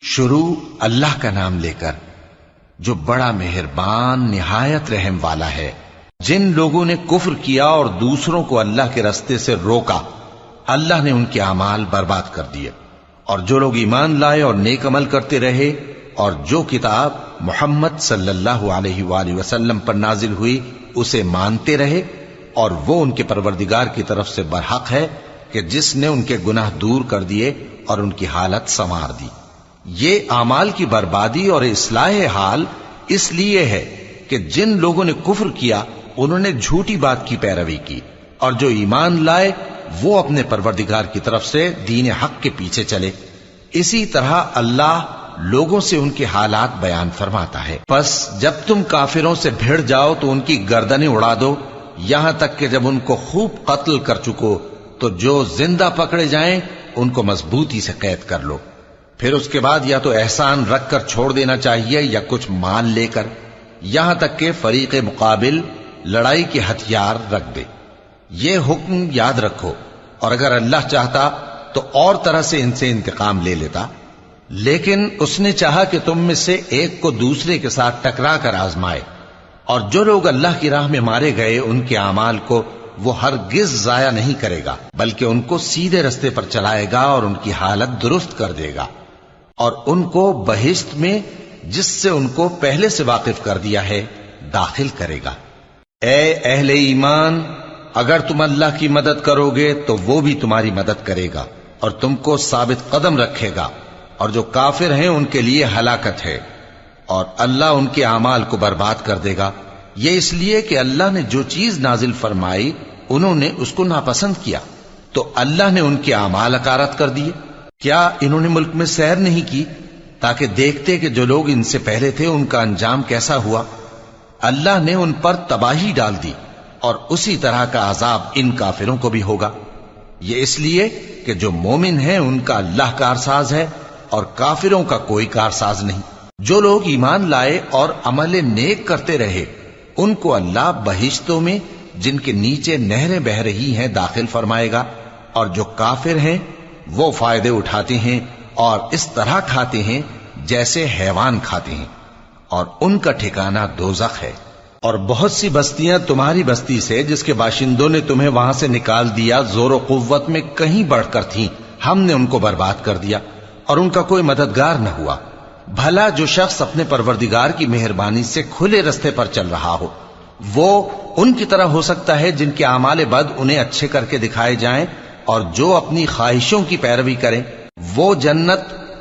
شروع اللہ کا نام لے کر جو بڑا مہربان نہایت رحم والا ہے۔ جن لوگوں نے کفر کیا اور دوسروں کو اللہ کے راستے سے روکا، اللہ نے ان کے اعمال برباد کر دیے، اور جو لوگ ایمان لائے اور نیک عمل کرتے رہے اور جو کتاب محمد صلی اللہ علیہ وآلہ وسلم پر نازل ہوئی اسے مانتے رہے، اور وہ ان کے پروردگار کی طرف سے برحق ہے کہ جس نے ان کے گناہ دور کر دیے اور ان کی حالت سنوار دی۔ یہ اعمال کی بربادی اور اصلاح حال اس لیے ہے کہ جن لوگوں نے کفر کیا انہوں نے جھوٹی بات کی پیروی کی، اور جو ایمان لائے وہ اپنے پروردگار کی طرف سے دین حق کے پیچھے چلے۔ اسی طرح اللہ لوگوں سے ان کے حالات بیان فرماتا ہے۔ پس جب تم کافروں سے بھیڑ جاؤ تو ان کی گردنیں اڑا دو، یہاں تک کہ جب ان کو خوب قتل کر چکو تو جو زندہ پکڑے جائیں ان کو مضبوطی سے قید کر لو۔ پھر اس کے بعد یا تو احسان رکھ کر چھوڑ دینا چاہیے یا کچھ مال لے کر، یہاں تک کہ فریق مقابل لڑائی کے ہتھیار رکھ دے۔ یہ حکم یاد رکھو، اور اگر اللہ چاہتا تو اور طرح سے ان سے انتقام لے لیتا، لیکن اس نے چاہا کہ تم میں سے ایک کو دوسرے کے ساتھ ٹکرا کر آزمائے، اور جو لوگ اللہ کی راہ میں مارے گئے ان کے اعمال کو وہ ہرگز ضائع نہیں کرے گا، بلکہ ان کو سیدھے رستے پر چلائے گا اور ان کی حالت درست کر دے گا، اور ان کو بہشت میں جس سے ان کو پہلے سے واقف کر دیا ہے داخل کرے گا۔ اے اہل ایمان، اگر تم اللہ کی مدد کرو گے تو وہ بھی تمہاری مدد کرے گا اور تم کو ثابت قدم رکھے گا، اور جو کافر ہیں ان کے لیے ہلاکت ہے، اور اللہ ان کے اعمال کو برباد کر دے گا۔ یہ اس لیے کہ اللہ نے جو چیز نازل فرمائی انہوں نے اس کو ناپسند کیا، تو اللہ نے ان کے اعمال اکارت کر دیے۔ کیا انہوں نے ملک میں سیر نہیں کی تاکہ دیکھتے کہ جو لوگ ان سے پہلے تھے ان کا انجام کیسا ہوا؟ اللہ نے ان پر تباہی ڈال دی، اور اسی طرح کا عذاب ان کافروں کو بھی ہوگا۔ یہ اس لیے کہ جو مومن ہیں ان کا اللہ کارساز ہے اور کافروں کا کوئی کارساز نہیں۔ جو لوگ ایمان لائے اور عمل نیک کرتے رہے ان کو اللہ بہشتوں میں جن کے نیچے نہریں بہ رہی ہیں داخل فرمائے گا، اور جو کافر ہیں وہ فائدے اٹھاتے ہیں اور اس طرح کھاتے ہیں جیسے حیوان کھاتے ہیں، اور ان کا ٹھکانہ دوزخ ہے۔ اور بہت سی بستیاں تمہاری بستی سے جس کے باشندوں نے تمہیں وہاں سے نکال دیا زور و قوت میں کہیں بڑھ کر تھیں، ہم نے ان کو برباد کر دیا اور ان کا کوئی مددگار نہ ہوا۔ بھلا جو شخص اپنے پروردگار کی مہربانی سے کھلے رستے پر چل رہا ہو وہ ان کی طرح ہو سکتا ہے جن کے اعمال بد انہیں اچھے کر کے دکھائے جائیں، اور جو اپنی خواہشوں کی پیروی کریں وہ جنت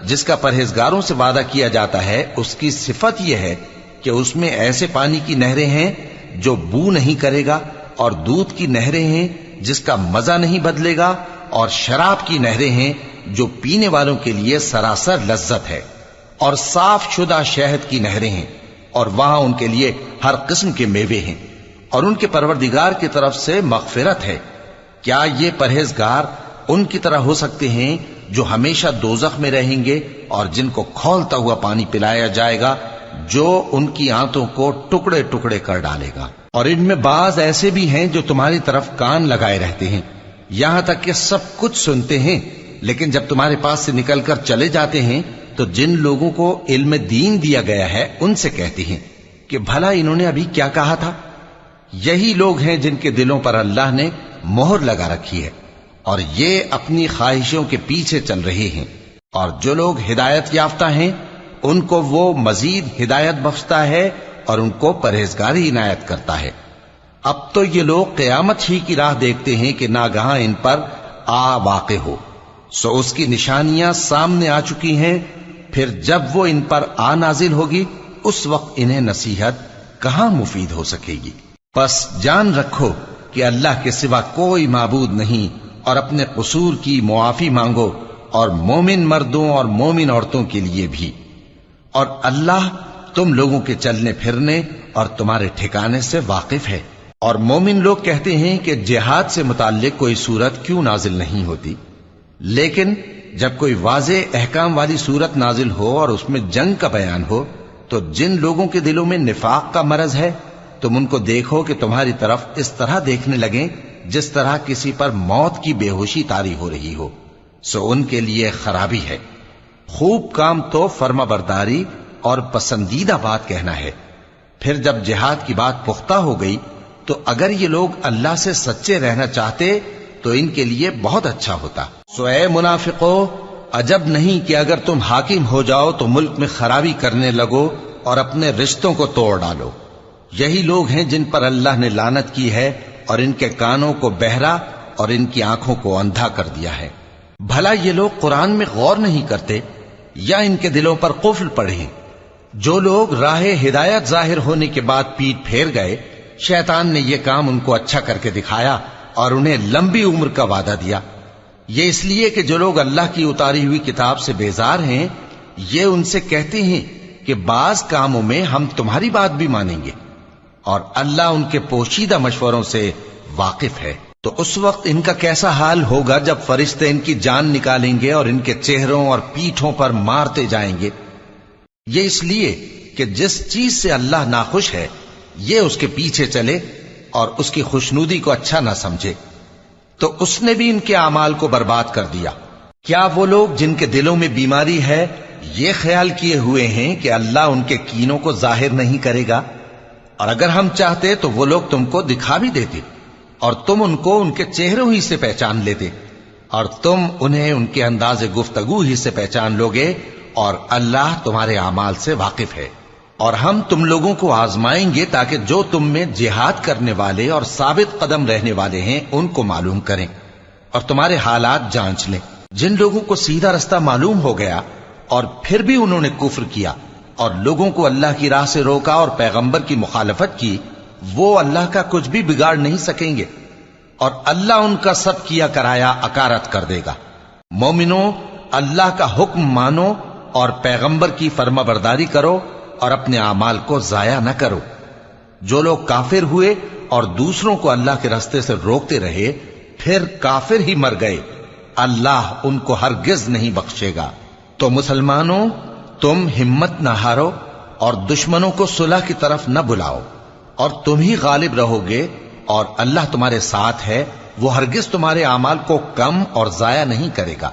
جس کا پرہیزگاروں سے وعدہ کیا جاتا ہے اس کی صفت یہ ہے کہ اس میں ایسے پانی کی نہریں ہیں جو بو نہیں کرے گا، اور دودھ کی نہریں ہیں جس کا مزہ نہیں بدلے گا، اور شراب کی نہریں ہیں جو پینے والوں کے لیے سراسر لذت ہے، اور صاف شدہ شہد کی نہریں ہیں، اور وہاں ان کے لیے ہر قسم کے میوے ہیں، اور ان کے پروردگار کی طرف سے مغفرت ہے۔ کیا یہ پرہیزگار ان کی طرح ہو سکتے ہیں جو ہمیشہ دوزخ میں رہیں گے اور جن کو کھولتا ہوا پانی پلایا جائے گا جو ان کی آنتوں کو ٹکڑے ٹکڑے کر ڈالے گا؟ اور ان میں بعض ایسے بھی ہیں جو تمہاری طرف کان لگائے رہتے ہیں، یہاں تک کہ سب کچھ سنتے ہیں، لیکن جب تمہارے پاس سے نکل کر چلے جاتے ہیں تو جن لوگوں کو علم دین دیا گیا ہے ان سے کہتے ہیں کہ بھلا انہوں نے ابھی کیا کہا تھا؟ یہی لوگ ہیں جن کے دلوں پر اللہ نے مہر لگا رکھی ہے اور یہ اپنی خواہشوں کے پیچھے چل رہے ہیں، اور جو لوگ ہدایت یافتہ ہیں ان کو وہ مزید ہدایت بخشتا ہے اور ان کو پرہیزگاری عنایت کرتا ہے۔ اب تو یہ لوگ قیامت ہی کی راہ دیکھتے ہیں کہ ناگہاں ان پر آ واقع ہو، سو اس کی نشانیاں سامنے آ چکی ہیں، پھر جب وہ ان پر آ نازل ہوگی اس وقت انہیں نصیحت کہاں مفید ہو سکے گی۔ پس جان رکھو کہ اللہ کے سوا کوئی معبود نہیں، اور اپنے قصور کی معافی مانگو، اور مومن مردوں اور مومن عورتوں کے لیے بھی، اور اللہ تم لوگوں کے چلنے پھرنے اور تمہارے ٹھکانے سے واقف ہے۔ اور مومن لوگ کہتے ہیں کہ جہاد سے متعلق کوئی سورت کیوں نازل نہیں ہوتی، لیکن جب کوئی واضح احکام والی سورت نازل ہو اور اس میں جنگ کا بیان ہو تو جن لوگوں کے دلوں میں نفاق کا مرض ہے تم ان کو دیکھو کہ تمہاری طرف اس طرح دیکھنے لگیں جس طرح کسی پر موت کی بے ہوشی طاری ہو رہی ہو، سو ان کے لیے خرابی ہے۔ خوب کام تو فرما برداری اور پسندیدہ بات کہنا ہے۔ پھر جب جہاد کی بات پختہ ہو گئی تو اگر یہ لوگ اللہ سے سچے رہنا چاہتے تو ان کے لیے بہت اچھا ہوتا۔ سو اے منافقو، عجب نہیں کہ اگر تم حاکم ہو جاؤ تو ملک میں خرابی کرنے لگو اور اپنے رشتوں کو توڑ ڈالو۔ یہی لوگ ہیں جن پر اللہ نے لعنت کی ہے اور ان کے کانوں کو بہرا اور ان کی آنکھوں کو اندھا کر دیا ہے۔ بھلا یہ لوگ قرآن میں غور نہیں کرتے یا ان کے دلوں پر قفل پڑے ہیں؟ جو لوگ راہ ہدایت ظاہر ہونے کے بعد پیٹ پھیر گئے، شیطان نے یہ کام ان کو اچھا کر کے دکھایا اور انہیں لمبی عمر کا وعدہ دیا۔ یہ اس لیے کہ جو لوگ اللہ کی اتاری ہوئی کتاب سے بیزار ہیں، یہ ان سے کہتے ہیں کہ بعض کاموں میں ہم تمہاری بات بھی مانیں گے، اور اللہ ان کے پوشیدہ مشوروں سے واقف ہے۔ تو اس وقت ان کا کیسا حال ہوگا جب فرشتے ان کی جان نکالیں گے اور ان کے چہروں اور پیٹھوں پر مارتے جائیں گے۔ یہ اس لیے کہ جس چیز سے اللہ ناخوش ہے یہ اس کے پیچھے چلے اور اس کی خوشنودی کو اچھا نہ سمجھے، تو اس نے بھی ان کے اعمال کو برباد کر دیا۔ کیا وہ لوگ جن کے دلوں میں بیماری ہے یہ خیال کیے ہوئے ہیں کہ اللہ ان کے کینوں کو ظاہر نہیں کرے گا؟ اور اگر ہم چاہتے تو وہ لوگ تم کو دکھا بھی دیتے اور تم ان کو ان کے چہروں ہی سے پہچان لیتے، اور تم انہیں ان کے انداز گفتگو ہی سے پہچان لوگے، اور اللہ تمہارے اعمال سے واقف ہے۔ اور ہم تم لوگوں کو آزمائیں گے تاکہ جو تم میں جہاد کرنے والے اور ثابت قدم رہنے والے ہیں ان کو معلوم کریں اور تمہارے حالات جانچ لیں۔ جن لوگوں کو سیدھا رستہ معلوم ہو گیا اور پھر بھی انہوں نے کفر کیا اور لوگوں کو اللہ کی راہ سے روکا اور پیغمبر کی مخالفت کی، وہ اللہ کا کچھ بھی بگاڑ نہیں سکیں گے، اور اللہ ان کا سب کیا کرایا اکارت کر دے گا۔ مومنو، اللہ کا حکم مانو اور پیغمبر کی فرما برداری کرو اور اپنے اعمال کو ضائع نہ کرو۔ جو لوگ کافر ہوئے اور دوسروں کو اللہ کے راستے سے روکتے رہے پھر کافر ہی مر گئے، اللہ ان کو ہرگز نہیں بخشے گا۔ تو مسلمانوں، تم ہمت نہ ہارو اور دشمنوں کو صلح کی طرف نہ بلاؤ، اور تم ہی غالب رہو گے، اور اللہ تمہارے ساتھ ہے، وہ ہرگز تمہارے اعمال کو کم اور ضائع نہیں کرے گا۔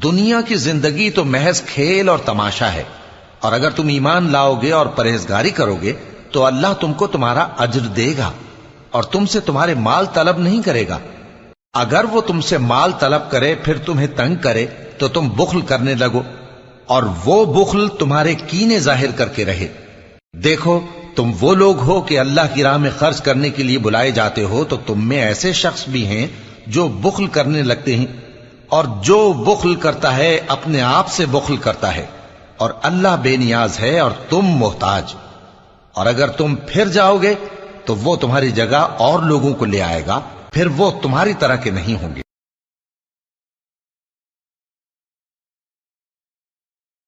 دنیا کی زندگی تو محض کھیل اور تماشا ہے، اور اگر تم ایمان لاؤ گے اور پرہیزگاری کرو گے تو اللہ تم کو تمہارا اجر دے گا اور تم سے تمہارے مال طلب نہیں کرے گا۔ اگر وہ تم سے مال طلب کرے پھر تمہیں تنگ کرے تو تم بخل کرنے لگو، اور وہ بخل تمہارے کینے ظاہر کر کے رہے۔ دیکھو، تم وہ لوگ ہو کہ اللہ کی راہ میں خرچ کرنے کے لیے بلائے جاتے ہو، تو تم میں ایسے شخص بھی ہیں جو بخل کرنے لگتے ہیں، اور جو بخل کرتا ہے اپنے آپ سے بخل کرتا ہے، اور اللہ بے نیاز ہے اور تم محتاج۔ اور اگر تم پھر جاؤ گے تو وہ تمہاری جگہ اور لوگوں کو لے آئے گا، پھر وہ تمہاری طرح کے نہیں ہوں گے۔